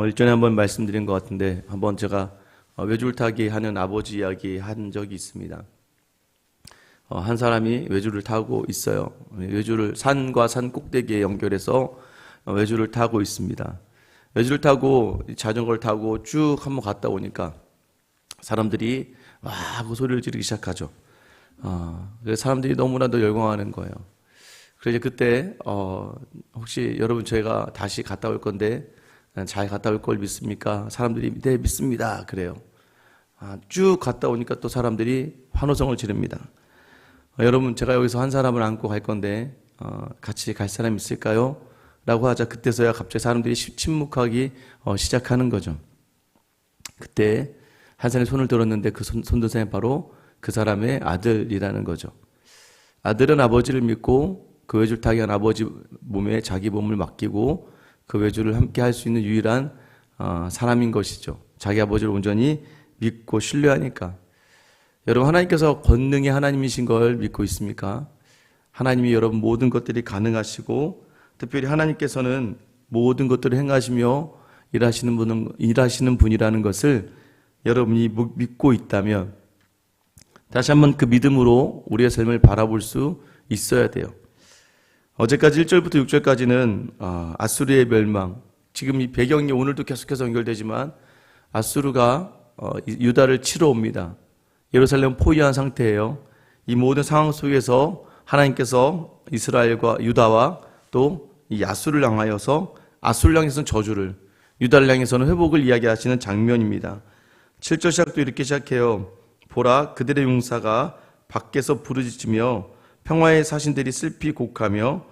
일전에 한번 말씀드린 것 같은데 한번 제가 외줄 타기 하는 아버지 이야기 한 적이 있습니다. 한 사람이 외줄을 타고 있어요. 외줄을 산과 산 꼭대기에 연결해서 외줄을 타고 있습니다. 외줄을 타고 자전거를 타고 쭉 한번 갔다 오니까 사람들이 와 하고 소리를 지르기 시작하죠. 그래서 사람들이 너무나도 열광하는 거예요. 그래서 그때 혹시 여러분 저희가 다시 갔다 올 건데 잘 갔다 올 걸 믿습니까? 사람들이 네 믿습니다. 그래요. 쭉 갔다 오니까 또 사람들이 환호성을 지릅니다. 여러분 제가 여기서 한 사람을 안고 갈 건데 같이 갈 사람 있을까요? 라고 하자 그때서야 갑자기 사람들이 침묵하기 시작하는 거죠. 그때 한 사람이 손을 들었는데 그 손든 사람이 바로 그 사람의 아들이라는 거죠. 아들은 아버지를 믿고 그 외줄 타기 한 아버지 몸에 자기 몸을 맡기고 그 외줄을 함께 할 수 있는 유일한 사람인 것이죠. 자기 아버지를 온전히 믿고 신뢰하니까. 여러분 하나님께서 권능의 하나님이신 걸 믿고 있습니까? 하나님이 여러분 모든 것들이 가능하시고 특별히 하나님께서는 모든 것들을 행하시며 일하시는 분이라는 것을 여러분이 믿고 있다면 다시 한번 그 믿음으로 우리의 삶을 바라볼 수 있어야 돼요. 어제까지 1절부터 6절까지는 아수르의 멸망, 지금 이 배경이 오늘도 계속해서 연결되지만 아수르가 유다를 치러 옵니다. 예루살렘 포위한 상태예요. 이 모든 상황 속에서 하나님께서 이스라엘과 유다와 또 이 아수르를 향하여서 아수르를 향해서는 저주를, 유다를 향해서는 회복을 이야기하시는 장면입니다. 7절 시작도 이렇게 시작해요. 보라 그들의 용사가 밖에서 부르짖으며 평화의 사신들이 슬피 곡하며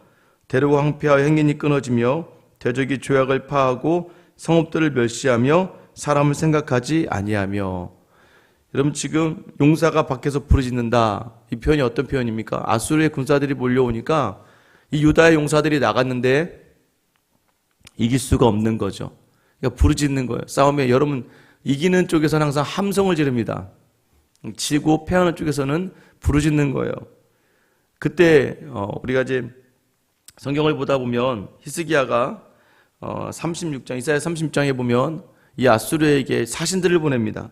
대로가 황폐하여 행인이 끊어지며 대적이 조약을 파하고 성읍들을 멸시하며 사람을 생각하지 아니하며. 여러분 지금 용사가 밖에서 부르짖는다. 이 표현이 어떤 표현입니까? 아수르의 군사들이 몰려오니까 이 유다의 용사들이 나갔는데 이길 수가 없는 거죠. 그러니까 부르짖는 거예요. 싸움에 여러분 이기는 쪽에서는 항상 함성을 지릅니다. 지고 패하는 쪽에서는 부르짖는 거예요. 그때 우리가 이제 성경을 보다 보면 히스기야가 36장 이사야 36장에 보면 이 아수르에게 사신들을 보냅니다.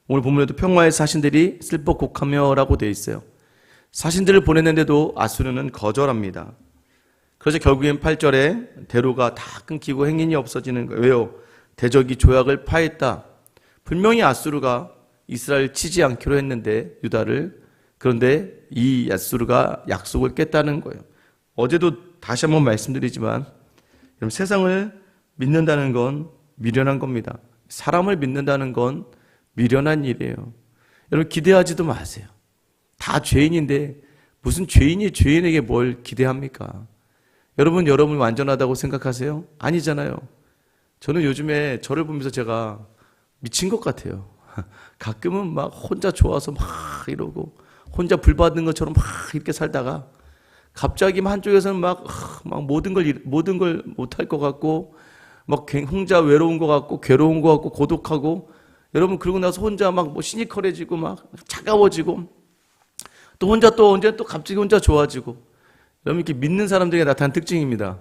오늘 본문에도 평화의 사신들이 슬퍼 곡하며라고 되어 있어요. 사신들을 보냈는데도 아수르는 거절합니다. 그래서 결국엔 8절에 대로가 다 끊기고 행인이 없어지는 거예요. 왜요? 대적이 조약을 파했다. 분명히 아수르가 이스라엘 치지 않기로 했는데 유다를, 그런데 이 아수르가 약속을 깼다는 거예요. 어제도 다시 한번 말씀드리지만 여러분 세상을 믿는다는 건 미련한 겁니다. 사람을 믿는다는 건 미련한 일이에요. 여러분 기대하지도 마세요. 다 죄인인데 무슨 죄인이 죄인에게 뭘 기대합니까? 여러분 완전하다고 생각하세요? 아니잖아요. 저는 요즘에 저를 보면서 제가 미친 것 같아요. 가끔은 막 혼자 좋아서 막 이러고 혼자 불 받는 것처럼 막 이렇게 살다가 갑자기 한쪽에서는 막 모든 걸 못할 것 같고 막 혼자 외로운 것 같고 괴로운 것 같고 고독하고 여러분 그러고 나서 혼자 막 시니컬해지고 막 차가워지고 또 혼자 또 언제 또 갑자기 혼자 좋아지고 여러분 이렇게 믿는 사람들에게 나타난 특징입니다.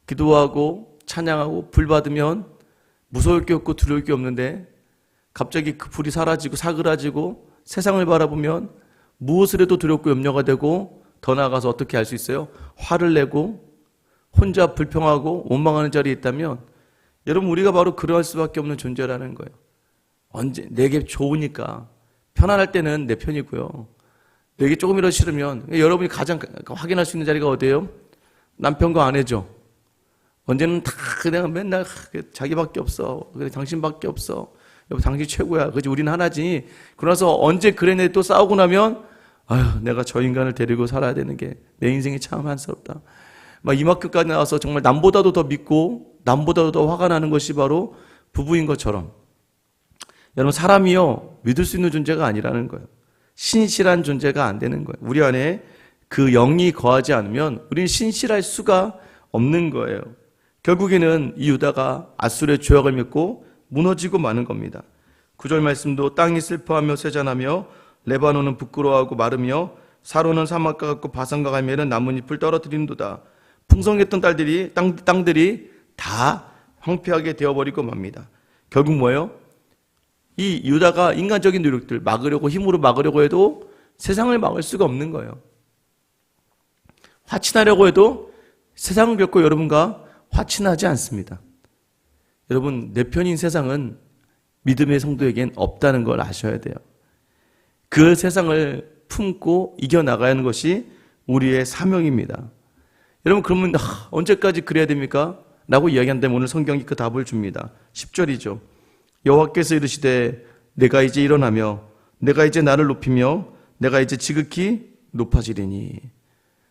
기도하고 찬양하고 불 받으면 무서울 게 없고 두려울 게 없는데 갑자기 그 불이 사라지고 사그라지고 세상을 바라보면 무엇을 해도 두렵고 염려가 되고 더 나아가서 어떻게 할 수 있어요? 화를 내고 혼자 불평하고 원망하는 자리에 있다면 여러분 우리가 바로 그러할 수밖에 없는 존재라는 거예요. 언제 내게 좋으니까 편안할 때는 내 편이고요. 내게 조금이라도 싫으면 여러분이 가장 확인할 수 있는 자리가 어디예요? 남편과 아내죠. 언제는 다 그냥 맨날 자기밖에 없어. 그래 당신밖에 없어. 여보 당신 최고야. 그지 우리는 하나지. 그러나서 언제 그랬네 또 싸우고 나면 아휴 내가 저 인간을 데리고 살아야 되는 게 내 인생이 참 한스럽다. 막 이만큼까지 나와서 정말 남보다도 더 믿고 남보다도 더 화가 나는 것이 바로 부부인 것처럼 여러분 사람이요 믿을 수 있는 존재가 아니라는 거예요. 신실한 존재가 안 되는 거예요. 우리 안에 그 영이 거하지 않으면 우리는 신실할 수가 없는 거예요. 결국에는 이 유다가 아수르의 조약을 맺고 무너지고 마는 겁니다. 9절 말씀도 땅이 슬퍼하며 쇠잔하며 레바논은 부끄러워하고 마르며 사로는 사막과 같고 바산과 갈멜은 나뭇잎을 떨어뜨린도다. 풍성했던 땅들이 다 황폐하게 되어버리고 맙니다. 결국 뭐예요? 이 유다가 인간적인 노력들 막으려고 힘으로 막으려고 해도 세상을 막을 수가 없는 거예요. 화친하려고 해도 세상은 결코 여러분과 화친하지 않습니다. 여러분, 내 편인 세상은 믿음의 성도에겐 없다는 걸 아셔야 돼요. 그 세상을 품고 이겨나가야 하는 것이 우리의 사명입니다. 여러분, 그러면 언제까지 그래야 됩니까? 라고 이야기한다면 오늘 성경이 그 답을 줍니다. 10절이죠. 여호와께서 이르시되 내가 이제 일어나며 내가 이제 나를 높이며 내가 이제 지극히 높아지리니.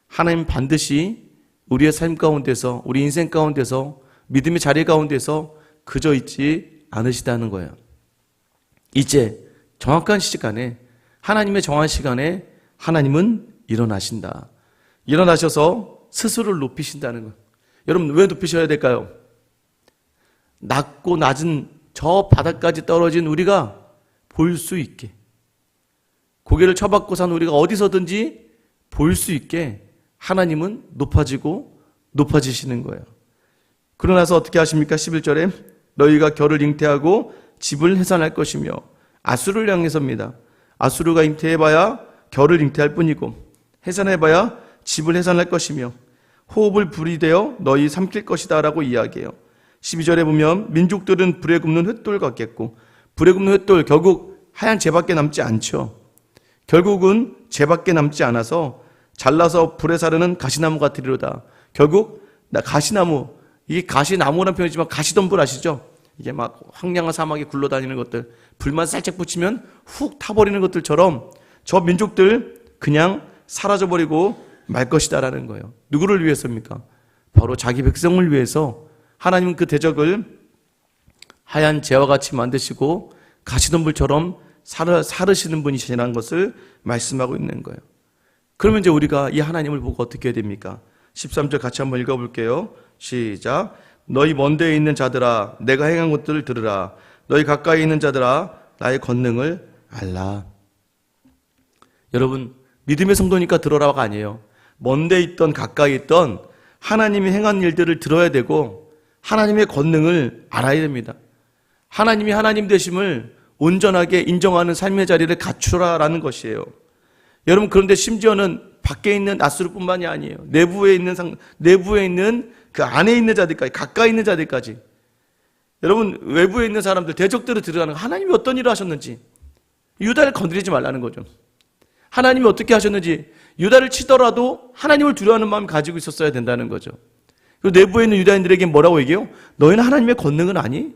하나님 반드시 우리의 삶 가운데서, 우리 인생 가운데서, 믿음의 자리 가운데서 그저 있지 않으시다는 거예요. 이제 정확한 시간에, 하나님의 정한 시간에 하나님은 일어나신다. 일어나셔서 스스로를 높이신다는 거예요. 여러분, 왜 높이셔야 될까요? 낮고 낮은 저 바닥까지 떨어진 우리가 볼 수 있게, 고개를 쳐박고 산 우리가 어디서든지 볼 수 있게 하나님은 높아지고 높아지시는 거예요. 그러나서 어떻게 하십니까? 11절에 너희가 결을 잉태하고 집을 해산할 것이며, 아수르를 향해서입니다. 아수르가 잉태해봐야 결을 잉태할 뿐이고 해산해봐야 집을 해산할 것이며 호흡을 불이 되어 너희 삼킬 것이다 라고 이야기해요. 12절에 보면 민족들은 불에 굽는 횃돌 같겠고, 불에 굽는 횃돌 결국 하얀 재밖에 남지 않죠. 결국은 재밖에 남지 않아서 잘라서 불에 사르는 가시나무 같으리로다. 결국 가시나무, 이게 가시나무라는 표현이지만 가시덤불 아시죠? 이게 막 황량한 사막에 굴러다니는 것들, 불만 살짝 붙이면 훅 타버리는 것들처럼 저 민족들 그냥 사라져버리고 말 것이다라는 거예요. 누구를 위해서입니까? 바로 자기 백성을 위해서 하나님은 그 대적을 하얀 재와 같이 만드시고 가시덤불처럼 사르시는 분이시라는 것을 말씀하고 있는 거예요. 그러면 이제 우리가 이 하나님을 보고 어떻게 해야 됩니까? 13절 같이 한번 읽어볼게요. 시작. 너희 먼 데에 있는 자들아 내가 행한 것들을 들으라. 너희 가까이 있는 자들아 나의 권능을 알라. 여러분, 믿음의 성도니까 들어라가 아니에요. 먼 데 있던 가까이 있던 하나님이 행한 일들을 들어야 되고 하나님의 권능을 알아야 됩니다. 하나님이 하나님 되심을 온전하게 인정하는 삶의 자리를 갖추라라는 것이에요. 여러분, 그런데 심지어는 밖에 있는 아수르뿐만이 아니에요. 내부에 있는 그 안에 있는 자들까지, 가까이 있는 자들까지. 여러분, 외부에 있는 사람들, 대적들을 들어가는 하나님이 어떤 일을 하셨는지, 유다를 건드리지 말라는 거죠. 하나님이 어떻게 하셨는지, 유다를 치더라도 하나님을 두려워하는 마음을 가지고 있었어야 된다는 거죠. 그리고 내부에 있는 유다인들에게 뭐라고 얘기해요? 너희는 하나님의 권능은 아니?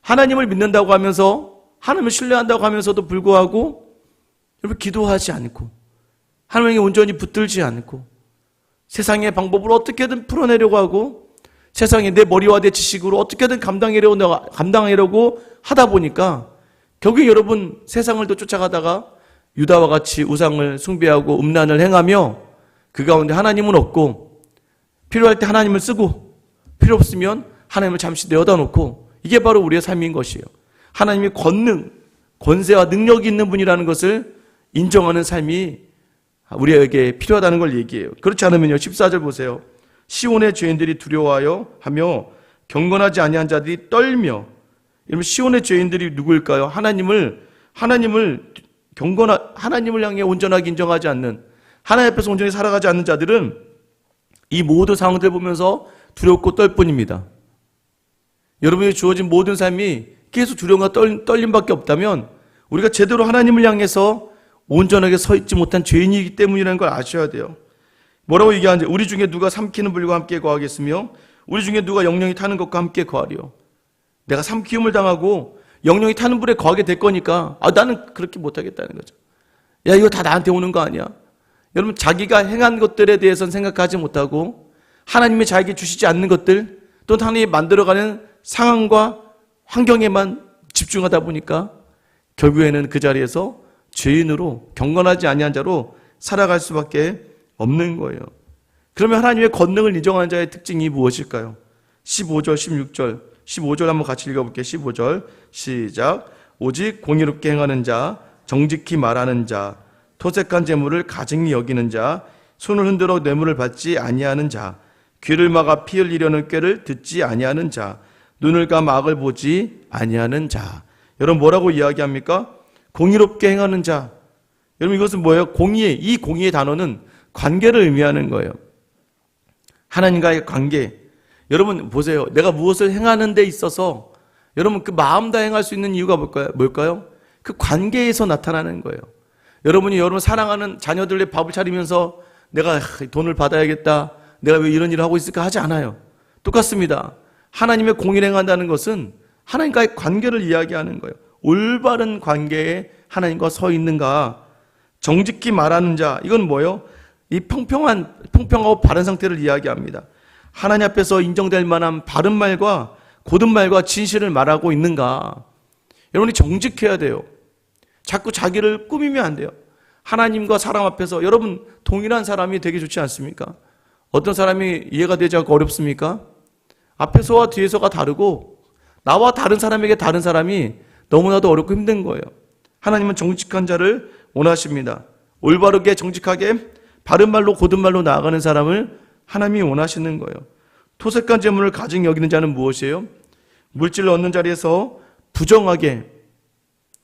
하나님을 믿는다고 하면서, 하나님을 신뢰한다고 하면서도 불구하고 여러분, 기도하지 않고 하나님에게 온전히 붙들지 않고 세상의 방법으로 어떻게든 풀어내려고 하고 세상에 내 머리와 내 지식으로 어떻게든 감당하려고 하다 보니까 결국 여러분, 세상을 더 쫓아가다가 유다와 같이 우상을 숭배하고 음란을 행하며 그 가운데 하나님은 없고 필요할 때 하나님을 쓰고 필요 없으면 하나님을 잠시 내어다 놓고, 이게 바로 우리의 삶인 것이에요. 하나님의 권세와 능력이 있는 분이라는 것을 인정하는 삶이 우리에게 필요하다는 걸 얘기해요. 그렇지 않으면요, 14절 보세요. 시온의 죄인들이 두려워하여 하며 경건하지 아니한 자들이 떨며. 여러분, 시온의 죄인들이 누구일까요? 하나님을 향해 온전하게 인정하지 않는, 하나님 앞에서 온전히 살아가지 않는 자들은 이 모든 상황들 보면서 두렵고 떨 뿐입니다. 여러분이 주어진 모든 삶이 계속 두려움과 떨림밖에 없다면 우리가 제대로 하나님을 향해서 온전하게 서 있지 못한 죄인이기 때문이라는 걸 아셔야 돼요. 뭐라고 얘기하는지, 우리 중에 누가 삼키는 불과 함께 거하겠으며 우리 중에 누가 영영이 타는 것과 함께 거하리요. 내가 삼키움을 당하고 영영이 타는 불에 거하게 될 거니까 나는 그렇게 못하겠다는 거죠. 야, 이거 다 나한테 오는 거 아니야? 여러분, 자기가 행한 것들에 대해서는 생각하지 못하고 하나님이 자기에게 주시지 않는 것들, 또 하나님이 만들어가는 상황과 환경에만 집중하다 보니까 결국에는 그 자리에서 죄인으로, 경건하지 아니한 자로 살아갈 수밖에 없는 거예요. 그러면 하나님의 권능을 인정하는 자의 특징이 무엇일까요? 15절, 16절, 15절 한번 같이 읽어볼게요. 15절 시작. 오직 공의롭게 행하는 자, 정직히 말하는 자, 토색한 재물을 가증히 여기는 자, 손을 흔들어 뇌물을 받지 아니하는 자, 귀를 막아 피 흘리려는 꾀를 듣지 아니하는 자, 눈을 감아 악을 보지 아니하는 자. 여러분 뭐라고 이야기합니까? 공의롭게 행하는 자. 여러분 이것은 뭐예요? 이 공의의 단어는 관계를 의미하는 거예요. 하나님과의 관계. 여러분 보세요. 내가 무엇을 행하는 데 있어서 여러분 그 마음 다 행할 수 있는 이유가 뭘까요? 그 관계에서 나타나는 거예요. 여러분이 여러분 사랑하는 자녀들의 밥을 차리면서 내가 돈을 받아야겠다, 내가 왜 이런 일을 하고 있을까 하지 않아요. 똑같습니다. 하나님의 공의를 행한다는 것은 하나님과의 관계를 이야기하는 거예요. 올바른 관계에 하나님과 서 있는가. 정직히 말하는 자, 이건 뭐예요? 이 평평하고 바른 상태를 이야기합니다. 하나님 앞에서 인정될 만한 바른 말과 고든 말과 진실을 말하고 있는가. 여러분이 정직해야 돼요. 자꾸 자기를 꾸미면 안 돼요. 하나님과 사람 앞에서 여러분 동일한 사람이 되게 좋지 않습니까? 어떤 사람이 이해가 되지 않고 어렵습니까? 앞에서와 뒤에서가 다르고 나와 다른 사람에게 다른 사람이 너무나도 어렵고 힘든 거예요. 하나님은 정직한 자를 원하십니다. 올바르게 정직하게 바른 말로 고든 말로 나아가는 사람을 하나님이 원하시는 거예요. 토색한 재물을 가증히 여기는 자는 무엇이에요? 물질을 얻는 자리에서 부정하게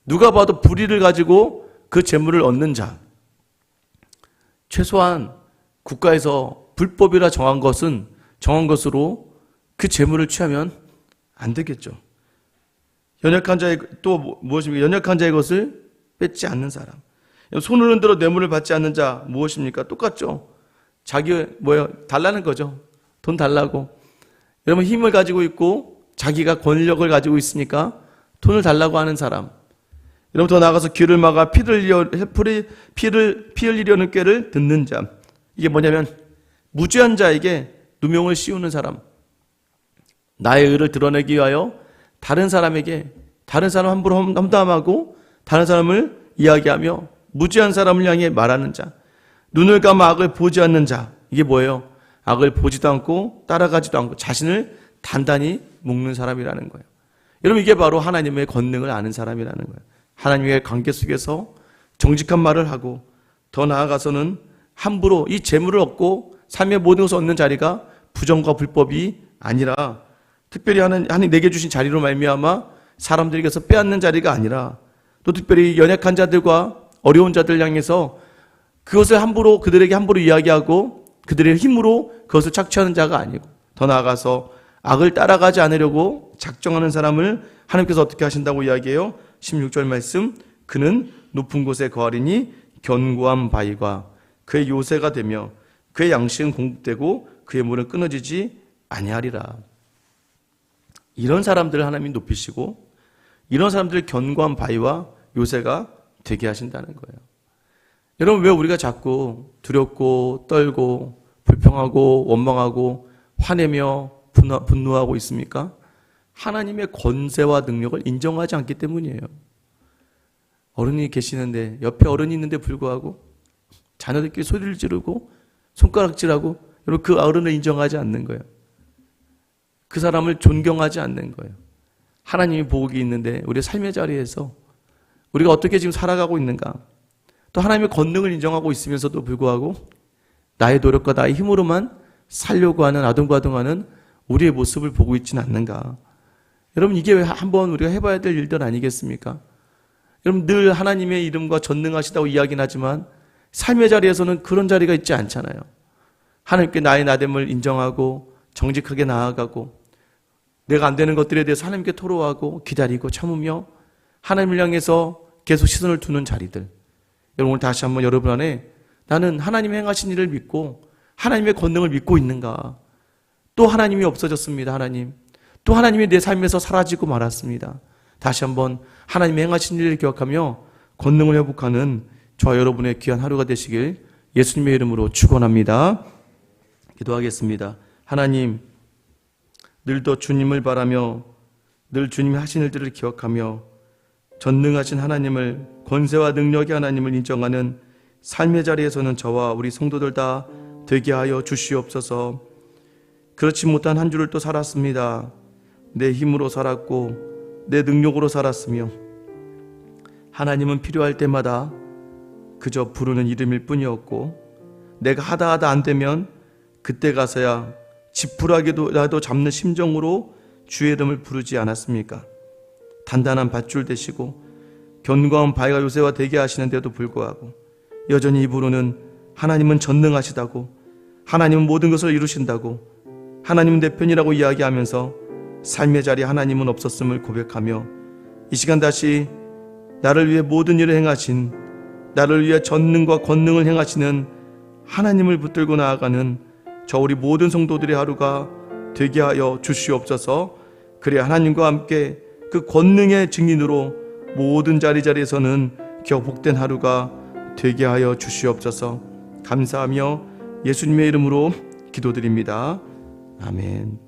누가 봐도 불의를 가지고 그 재물을 얻는 자. 최소한 국가에서 불법이라 정한 것으로 그 재물을 취하면 안 되겠죠. 연약한 자의 또 무엇입니까? 연약한 자의 것을 뺏지 않는 사람. 손을 흔들어 뇌물을 받지 않는 자 무엇입니까? 똑같죠. 자기 달라는 거죠. 돈 달라고. 여러분 힘을 가지고 있고 자기가 권력을 가지고 있으니까 돈을 달라고 하는 사람. 여러분 더 나아가서 귀를 막아 피 흘리려는 꾀를 듣는 자. 이게 뭐냐면 무죄한 자에게 누명을 씌우는 사람. 나의 의를 드러내기 위하여 다른 사람 함부로 험담하고 다른 사람을 이야기하며 무죄한 사람을 향해 말하는 자. 눈을 감아 악을 보지 않는 자. 이게 뭐예요? 악을 보지도 않고 따라가지도 않고 자신을 단단히 묶는 사람이라는 거예요. 여러분 이게 바로 하나님의 권능을 아는 사람이라는 거예요. 하나님의 관계 속에서 정직한 말을 하고 더 나아가서는 함부로 이 재물을 얻고 삶의 모든 것을 얻는 자리가 부정과 불법이 아니라 특별히 하나님 내게 주신 자리로 말미암아 사람들에게서 빼앗는 자리가 아니라 또 특별히 연약한 자들과 어려운 자들 향해서 그들에게 함부로 이야기하고 그들의 힘으로 그것을 착취하는 자가 아니고 더 나아가서 악을 따라가지 않으려고 작정하는 사람을 하나님께서 어떻게 하신다고 이야기해요? 16절 말씀, 그는 높은 곳에 거하리니 견고한 바위가 그의 요새가 되며 그의 양식은 공급되고 그의 물은 끊어지지 아니하리라. 이런 사람들을 하나님이 높이시고 이런 사람들을 견고한 바위와 요새가 되게 하신다는 거예요. 여러분 왜 우리가 자꾸 두렵고 떨고 불평하고 원망하고 화내며 분노하고 있습니까? 하나님의 권세와 능력을 인정하지 않기 때문이에요. 어른이 계시는데 옆에 어른이 있는데 불구하고 자녀들끼리 소리를 지르고 손가락질하고 여러분 그 어른을 인정하지 않는 거예요. 그 사람을 존경하지 않는 거예요. 하나님이 보고 있는데 우리의 삶의 자리에서 우리가 어떻게 지금 살아가고 있는가? 또 하나님의 권능을 인정하고 있으면서도 불구하고 나의 노력과 나의 힘으로만 살려고 하는 아둥바둥하는 우리의 모습을 보고 있지는 않는가? 여러분 이게 한번 우리가 해봐야 될 일들 아니겠습니까? 여러분 늘 하나님의 이름과 전능하시다고 이야기는 하지만 삶의 자리에서는 그런 자리가 있지 않잖아요. 하나님께 나의 나됨을 인정하고 정직하게 나아가고 내가 안 되는 것들에 대해서 하나님께 토로하고 기다리고 참으며 하나님을 향해서 계속 시선을 두는 자리들. 여러분 오늘 다시 한번 여러분 안에 나는 하나님의 행하신 일을 믿고 하나님의 권능을 믿고 있는가? 또 하나님이 없어졌습니다. 하나님. 또 하나님이 내 삶에서 사라지고 말았습니다. 다시 한번 하나님의 행하신 일을 기억하며 권능을 회복하는 저와 여러분의 귀한 하루가 되시길 예수님의 이름으로 축원합니다. 기도하겠습니다. 하나님, 늘 더 주님을 바라며 늘 주님이 하신 일들을 기억하며 전능하신 하나님을 권세와 능력의 하나님을 인정하는 삶의 자리에서는 저와 우리 성도들 다 되게 하여 주시옵소서. 그렇지 못한 한 주를 또 살았습니다. 내 힘으로 살았고 내 능력으로 살았으며 하나님은 필요할 때마다 그저 부르는 이름일 뿐이었고 내가 하다 안 되면 그때 가서야 지푸라기라도 잡는 심정으로 주의 이름을 부르지 않았습니까? 단단한 밧줄 되시고 견고한 바위가 요새와 되게 하시는데도 불구하고 여전히 입으로는 하나님은 전능하시다고, 하나님은 모든 것을 이루신다고, 하나님은 내 편이라고 이야기하면서 삶의 자리에 하나님은 없었음을 고백하며 이 시간 다시 나를 위해 모든 일을 행하신, 나를 위해 전능과 권능을 행하시는 하나님을 붙들고 나아가는 저 우리 모든 성도들의 하루가 되게 하여 주시옵소서. 그래야 하나님과 함께 그 권능의 증인으로 모든 자리자리에서는 겨 복된 하루가 되게 하여 주시옵소서. 감사하며 예수님의 이름으로 기도드립니다. 아멘.